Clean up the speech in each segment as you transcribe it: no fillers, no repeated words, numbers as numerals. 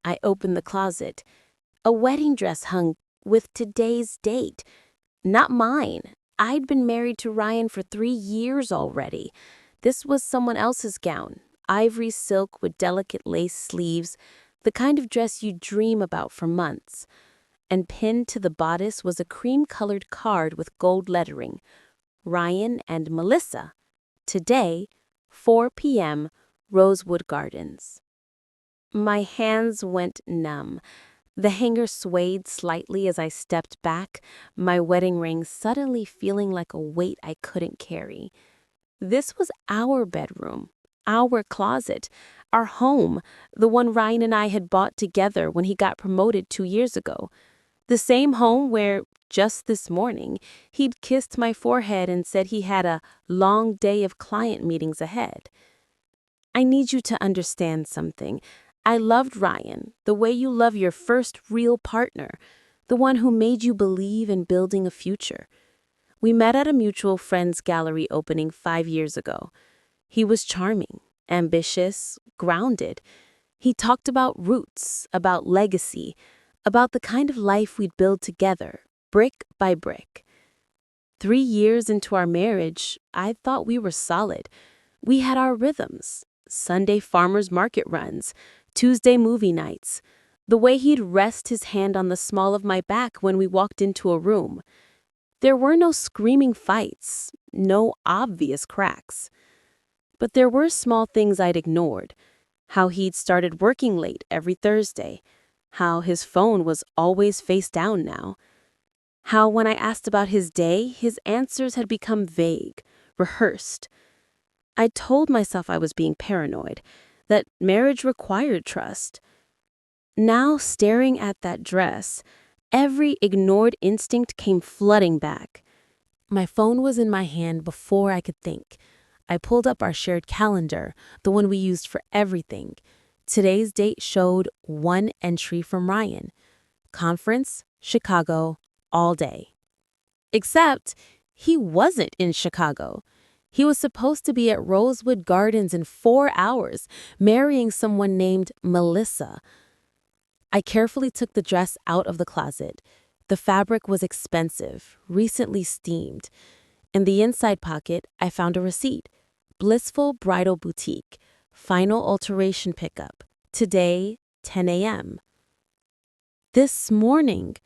I opened the closet. A wedding dress hung with today's date. Not mine. I'd been married to Ryan for 3 years already. This was someone else's gown. Ivory silk with delicate lace sleeves, the kind of dress you dream about for months. And pinned to the bodice was a cream-colored card with gold lettering. Ryan and Melissa. Today, 4 p.m., Rosewood Gardens. My hands went numb. The hanger swayed slightly as I stepped back, my wedding ring suddenly feeling like a weight I couldn't carry. This was our bedroom, our closet, our home, the one Ryan and I had bought together when he got promoted 2 years ago. The same home where, just this morning, he'd kissed my forehead and said he had a long day of client meetings ahead. I need you to understand something. I loved Ryan the way you love your first real partner, the one who made you believe in building a future. We met at a mutual friend's gallery opening 5 years ago. He was charming, ambitious, grounded. He talked about roots, about legacy, about the kind of life we'd build together, brick by brick. 3 years into our marriage, I thought we were solid. We had our rhythms. Sunday farmers market runs, Tuesday movie nights, the way he'd rest his hand on the small of my back when we walked into a room. There were no screaming fights, no obvious cracks. But there were small things I'd ignored. How he'd started working late every Thursday. How his phone was always face down now. How when I asked about his day, his answers had become vague, rehearsed. I told myself I was being paranoid, that marriage required trust. Now, staring at that dress, every ignored instinct came flooding back. My phone was in my hand before I could think. I pulled up our shared calendar, the one we used for everything. Today's date showed one entry from Ryan. Conference, Chicago, all day. Except he wasn't in Chicago. He was supposed to be at Rosewood Gardens in 4 hours, marrying someone named Melissa. I carefully took the dress out of the closet. The fabric was expensive, recently steamed. In the inside pocket, I found a receipt. Blissful Bridal Boutique. Final alteration pickup. Today, 10 a.m. This morning,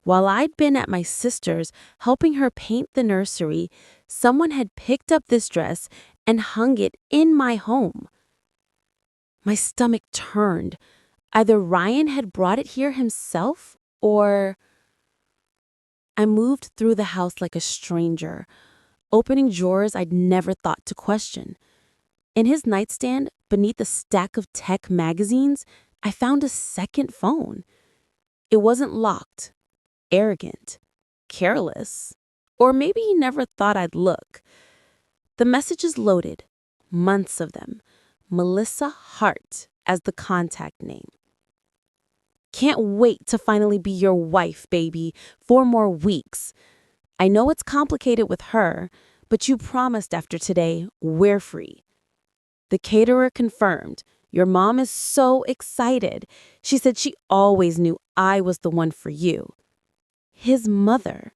while I'd been at my sister's helping her paint the nursery, someone had picked up this dress and hung it in my home. My stomach turned. Either Ryan had brought it here himself, or... I moved through the house like a stranger, opening drawers I'd never thought to question. In his nightstand, beneath a stack of tech magazines, I found a second phone. It wasn't locked. Arrogant, careless, or maybe he never thought I'd look. The messages loaded, months of them, Melissa Hart as the contact name. Can't wait to finally be your wife, baby, 4 more weeks. I know it's complicated with her, but you promised after today, we're free. The caterer confirmed. Your mom is so excited. She said she always knew I was the one for you. His mother,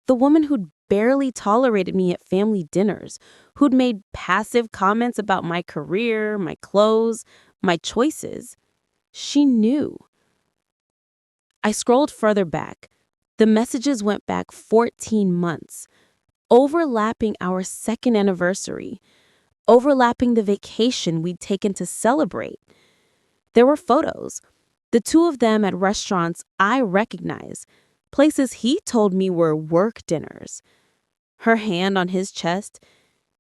the woman who'd barely tolerated me at family dinners, who'd made passive comments about my career, my clothes, my choices, she knew. I scrolled further back. The messages went back 14 months, overlapping our second anniversary, overlapping the vacation we'd taken to celebrate. There were photos, the two of them at restaurants I recognize, places he told me were work dinners. Her hand on his chest,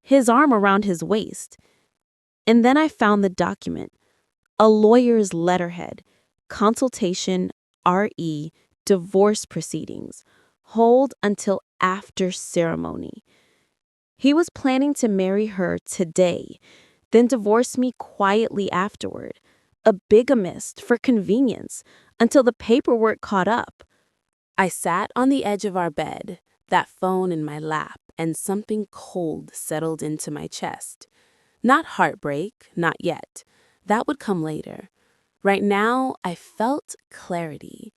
his arm around his waist. And then I found the document, a lawyer's letterhead, consultation, RE, divorce proceedings, hold until after ceremony. He was planning to marry her today, then divorce me quietly afterward, a bigamist for convenience, until the paperwork caught up. I sat on the edge of our bed, that phone in my lap, and something cold settled into my chest. Not heartbreak, not yet. That would come later. Right now, I felt clarity.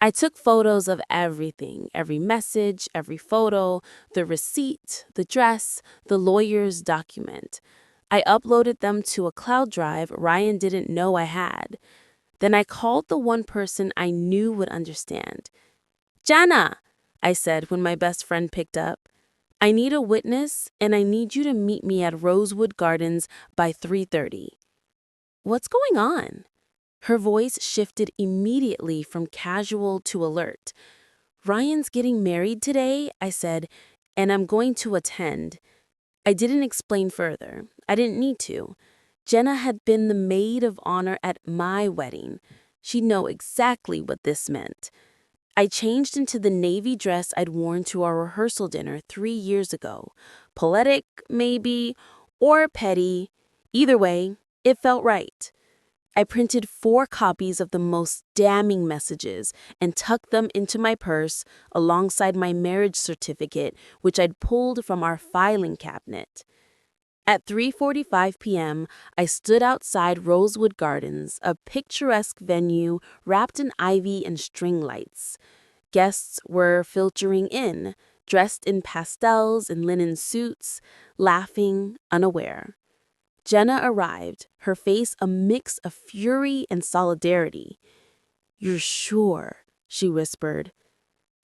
I took photos of everything, every message, every photo, the receipt, the dress, the lawyer's document. I uploaded them to a cloud drive Ryan didn't know I had. Then I called the one person I knew would understand. Jana, I said when my best friend picked up. I need a witness and I need you to meet me at Rosewood Gardens by 3:30. What's going on? Her voice shifted immediately from casual to alert. Ryan's getting married today, I said, and I'm going to attend. I didn't explain further. I didn't need to. Jenna had been the maid of honor at my wedding. She'd know exactly what this meant. I changed into the navy dress I'd worn to our rehearsal dinner 3 years ago. Poetic, maybe, or petty. Either way, it felt right. I printed 4 copies of the most damning messages and tucked them into my purse alongside my marriage certificate, which I'd pulled from our filing cabinet. At 3:45 p.m., I stood outside Rosewood Gardens, a picturesque venue wrapped in ivy and string lights. Guests were filtering in, dressed in pastels and linen suits, laughing, unaware. Jenna arrived, her face a mix of fury and solidarity. "You're sure?" she whispered.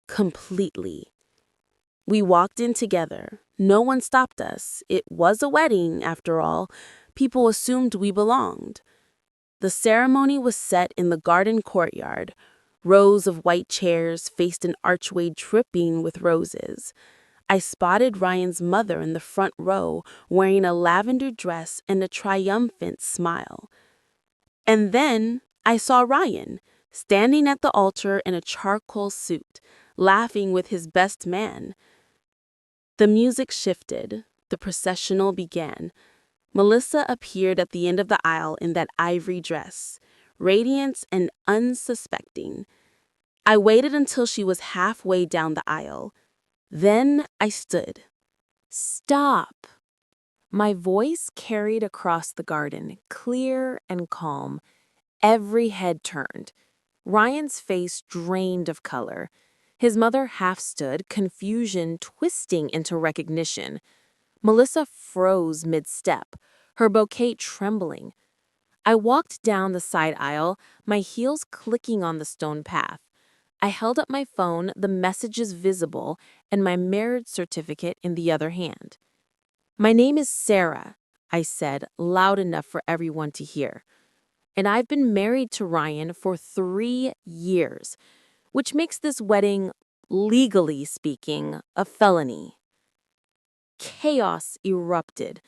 "Completely." We walked in together. No one stopped us. It was a wedding, after all. People assumed we belonged. The ceremony was set in the garden courtyard. Rows of white chairs faced an archway dripping with roses. I spotted Ryan's mother in the front row, wearing a lavender dress and a triumphant smile. And then I saw Ryan, standing at the altar in a charcoal suit, laughing with his best man. The music shifted. The processional began. Melissa appeared at the end of the aisle in that ivory dress, radiant and unsuspecting. I waited until she was halfway down the aisle. Then I stood. "Stop!" My voice carried across the garden, clear and calm. Every head turned. Ryan's face drained of color. His mother half stood, confusion twisting into recognition. Melissa froze mid-step, her bouquet trembling. I walked down the side aisle, my heels clicking on the stone path. I held up my phone, the messages visible, and my marriage certificate in the other hand. "My name is Sarah," I said, loud enough for everyone to hear. "And I've been married to Ryan for 3 years, which makes this wedding, legally speaking, a felony." Chaos erupted.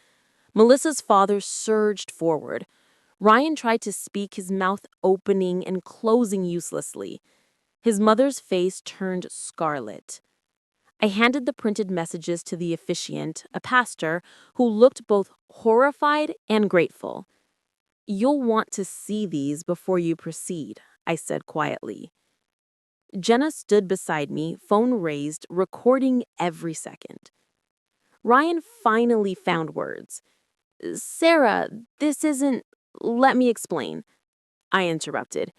Melissa's father surged forward. Ryan tried to speak, his mouth opening and closing uselessly. His mother's face turned scarlet. I handed the printed messages to the officiant, a pastor, who looked both horrified and grateful. "You'll want to see these before you proceed," I said quietly. Jenna stood beside me, phone raised, recording every second. Ryan finally found words. "Sarah, this isn't—" "Let me explain," I interrupted.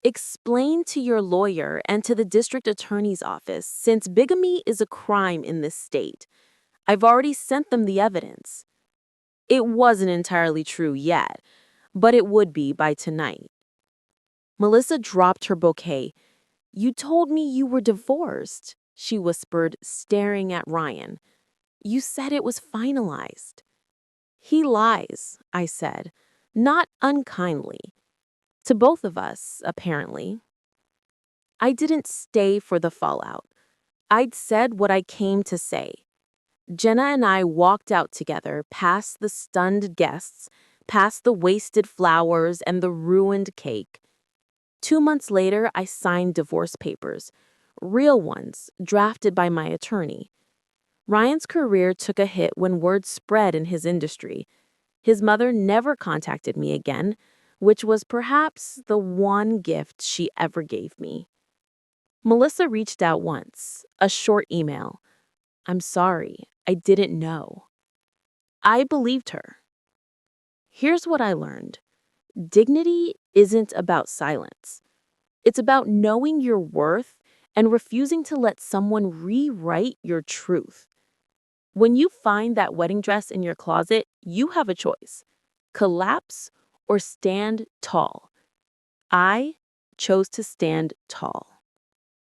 "Explain to your lawyer and to the district attorney's office, since bigamy is a crime in this state. I've already sent them the evidence." It wasn't entirely true yet, but it would be by tonight. Melissa dropped her bouquet. "You told me you were divorced," she whispered, staring at Ryan. "You said it was finalized." "He lies," I said, not unkindly. To both of us, apparently. I didn't stay for the fallout. I'd said what I came to say. Jenna and I walked out together, past the stunned guests, past the wasted flowers and the ruined cake. 2 months later, I signed divorce papers. Real ones, drafted by my attorney. Ryan's career took a hit when word spread in his industry. His mother never contacted me again, which was perhaps the one gift she ever gave me. Melissa reached out once, a short email. "I'm sorry, I didn't know." I believed her. Here's what I learned. Dignity isn't about silence. It's about knowing your worth and refusing to let someone rewrite your truth. When you find that wedding dress in your closet, you have a choice: collapse or stand tall. I chose to stand tall.